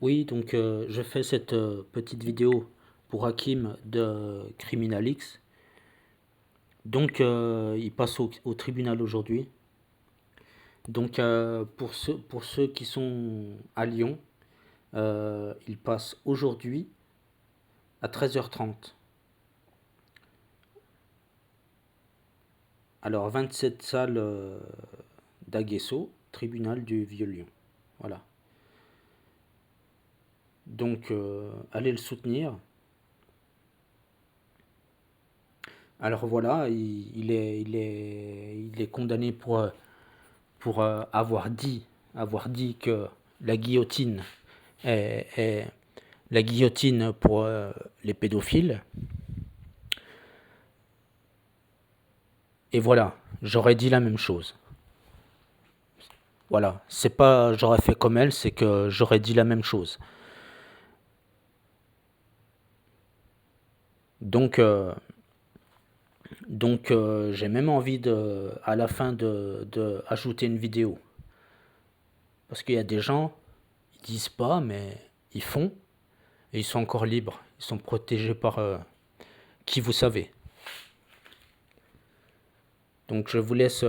Oui, donc je fais cette petite vidéo pour Hakim de Criminalix. Donc il passe au tribunal aujourd'hui. Donc pour ceux qui sont à Lyon, il passe aujourd'hui à 13h30. Alors 27 salles d'Aguesseau, tribunal du Vieux-Lyon. Voilà. Donc allez le soutenir. Alors voilà, il est condamné pour avoir dit que la guillotine est la guillotine pour les pédophiles. Et voilà, j'aurais dit la même chose. Voilà, c'est pas j'aurais fait comme elle, c'est que j'aurais dit la même chose. Donc, j'ai même envie à la fin de ajouter une vidéo. Parce qu'il y a des gens, ils disent pas, mais ils font, et ils sont encore libres. Ils sont protégés par qui vous savez. Donc je vous laisse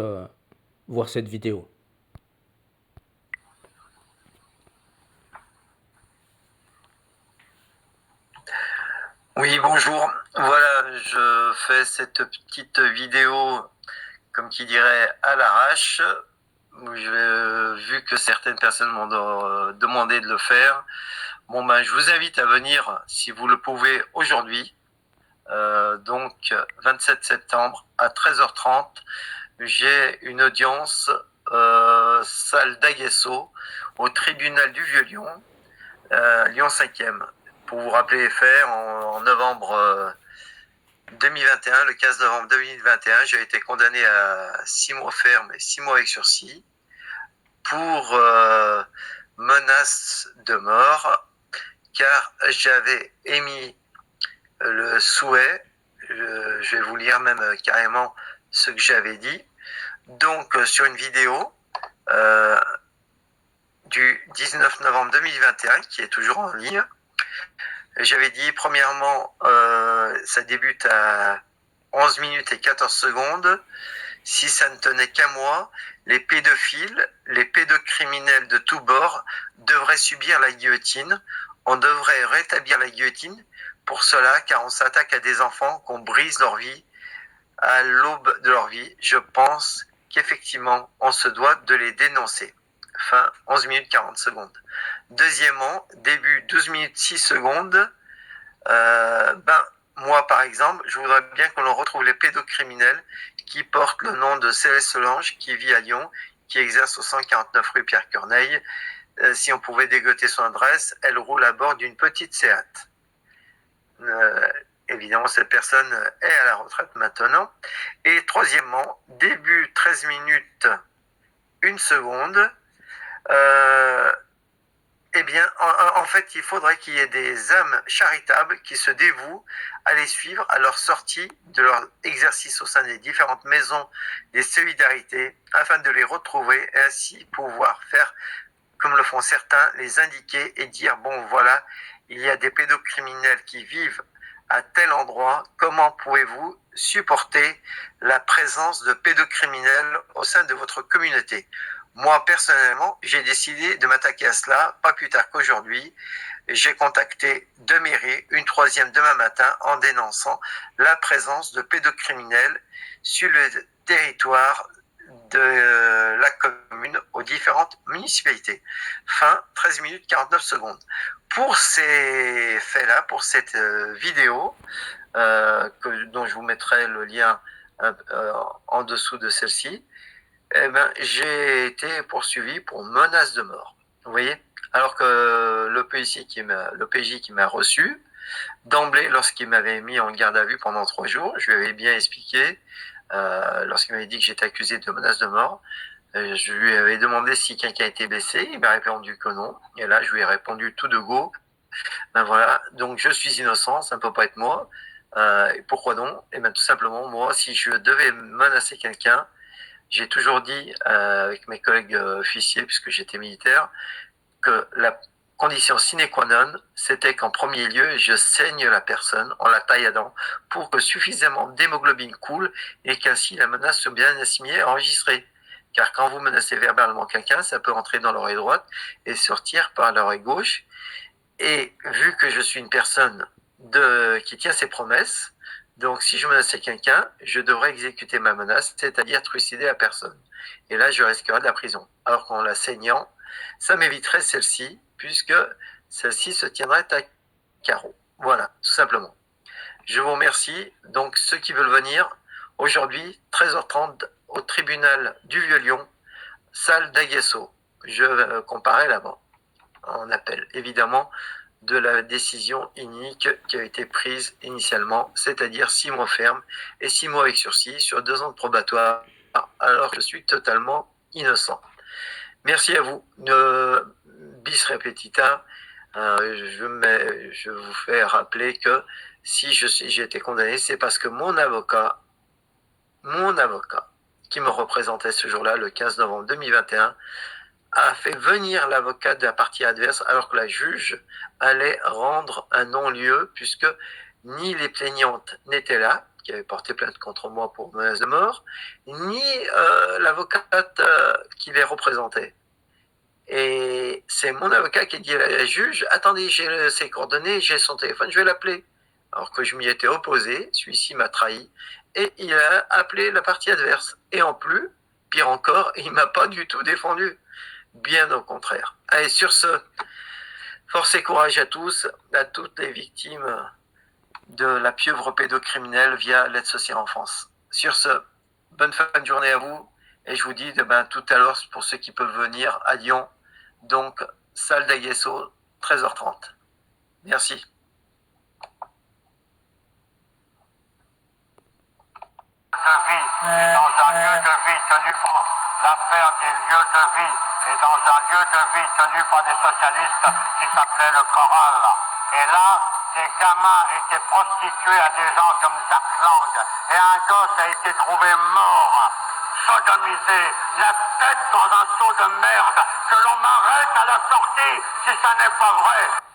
voir cette vidéo. Oui, bonjour. Voilà, je fais cette petite vidéo, comme qui dirait, à l'arrache. Vu que certaines personnes m'ont demandé de le faire, bon ben, je vous invite à venir, si vous le pouvez, aujourd'hui. Donc, 27 septembre à 13h30, j'ai une audience salle d'Aguesseau au tribunal du Vieux-Lyon, Lyon 5e. Pour vous rappeler les faits, en novembre 2021, le 15 novembre 2021, j'ai été condamné à 6 mois ferme et 6 mois avec sursis pour menace de mort, car j'avais émis le souhait, je vais vous lire même carrément ce que j'avais dit, donc sur une vidéo du 19 novembre 2021, qui est toujours en ligne. J'avais dit, premièrement, ça débute à 11 minutes et 14 secondes. Si ça ne tenait qu'à moi, les pédophiles, les pédocriminels de tous bords devraient subir la guillotine. On devrait rétablir la guillotine pour cela, car on s'attaque à des enfants, qu'on brise leur vie à l'aube de leur vie. Je pense qu'effectivement, on se doit de les dénoncer. Fin 11 minutes 40 secondes. Deuxièmement, début 12 minutes 6 secondes. Moi, par exemple, je voudrais bien qu'on retrouve les pédocriminels qui portent le nom de Céleste Solange, qui vit à Lyon, qui exerce au 149 rue Pierre-Corneille. Si on pouvait dégoter son adresse, elle roule à bord d'une petite Seat. Évidemment, cette personne est à la retraite maintenant. Et troisièmement, début 13 minutes 1 seconde. Eh bien, en fait, il faudrait qu'il y ait des âmes charitables qui se dévouent à les suivre à leur sortie de leur exercice au sein des différentes maisons des solidarités, afin de les retrouver et ainsi pouvoir faire, comme le font certains, les indiquer et dire, bon voilà, il y a des pédocriminels qui vivent à tel endroit, comment pouvez-vous supporter la présence de pédocriminels au sein de votre communauté? Moi, personnellement, j'ai décidé de m'attaquer à cela, pas plus tard qu'aujourd'hui. J'ai contacté deux mairies, une troisième demain matin, en dénonçant la présence de pédocriminels sur le territoire de la commune aux différentes municipalités. Fin 13 minutes 49 secondes. Pour ces faits-là, pour cette vidéo, dont je vous mettrai le lien en dessous de celle-ci, eh ben, j'ai été poursuivi pour menace de mort. Vous voyez? Alors que le PJ qui m'a reçu, d'emblée, lorsqu'il m'avait mis en garde à vue pendant 3 jours, je lui avais bien expliqué, lorsqu'il m'avait dit que j'étais accusé de menace de mort, je lui avais demandé si quelqu'un était blessé, il m'a répondu que non. Et là, je lui ai répondu tout de go, ben voilà, donc je suis innocent, ça ne peut pas être moi. Et pourquoi donc? Et bien tout simplement, moi, si je devais menacer quelqu'un, j'ai toujours dit avec mes collègues officiers, puisque j'étais militaire, que la condition sine qua non, c'était qu'en premier lieu, je saigne la personne en la tailladant pour que suffisamment d'hémoglobine coule et qu'ainsi la menace soit bien assimilée et enregistrée. Car quand vous menacez verbalement quelqu'un, ça peut entrer dans l'oreille droite et sortir par l'oreille gauche. Et vu que je suis une personne qui tient ses promesses, donc si je menaçais quelqu'un, je devrais exécuter ma menace, c'est-à-dire trucider la personne. Et là, je risquerais de la prison. Alors qu'en la saignant, ça m'éviterait celle-ci, puisque celle-ci se tiendrait à carreau. Voilà, tout simplement. Je vous remercie. Donc, ceux qui veulent venir, aujourd'hui, 13h30, au tribunal du Vieux-Lyon, salle d'Aguesso. Je comparais là-bas, en appel, évidemment, de la décision unique qui a été prise initialement, c'est-à-dire 6 mois ferme et 6 mois avec sursis sur 2 ans de probatoire, alors que je suis totalement innocent. Merci à vous. Bis repetita, je vous fais rappeler que si j'ai été condamné, c'est parce que mon avocat, qui me représentait ce jour-là, le 15 novembre 2021, a fait venir l'avocat de la partie adverse alors que la juge allait rendre un non-lieu puisque ni les plaignantes n'étaient là, qui avaient porté plainte contre moi pour menace de mort, ni l'avocate qui les représentait. Et c'est mon avocat qui a dit à la juge, attendez, j'ai ses coordonnées, j'ai son téléphone, je vais l'appeler. Alors que je m'y étais opposé, celui-ci m'a trahi, et il a appelé la partie adverse. Et en plus, pire encore, il m'a pas du tout défendu. Bien au contraire. Allez, sur ce, force et courage à tous, à toutes les victimes de la pieuvre pédocriminelle via l'aide sociale en France. Sur ce, bonne fin de journée à vous, et je vous dis tout à l'heure pour ceux qui peuvent venir à Lyon, donc salle d'Aguesso, 13h30. Merci. De vie et dans un lieu de vie tenu par l'affaire des lieux de vie et dans un lieu de vie tenu par des socialistes qui s'appelait le Choral. Et là, des gamins étaient prostitués à des gens comme Jacques Lang et un gosse a été trouvé mort, sodomisé, la tête dans un seau de merde, que l'on m'arrête à la sortie si ça n'est pas vrai.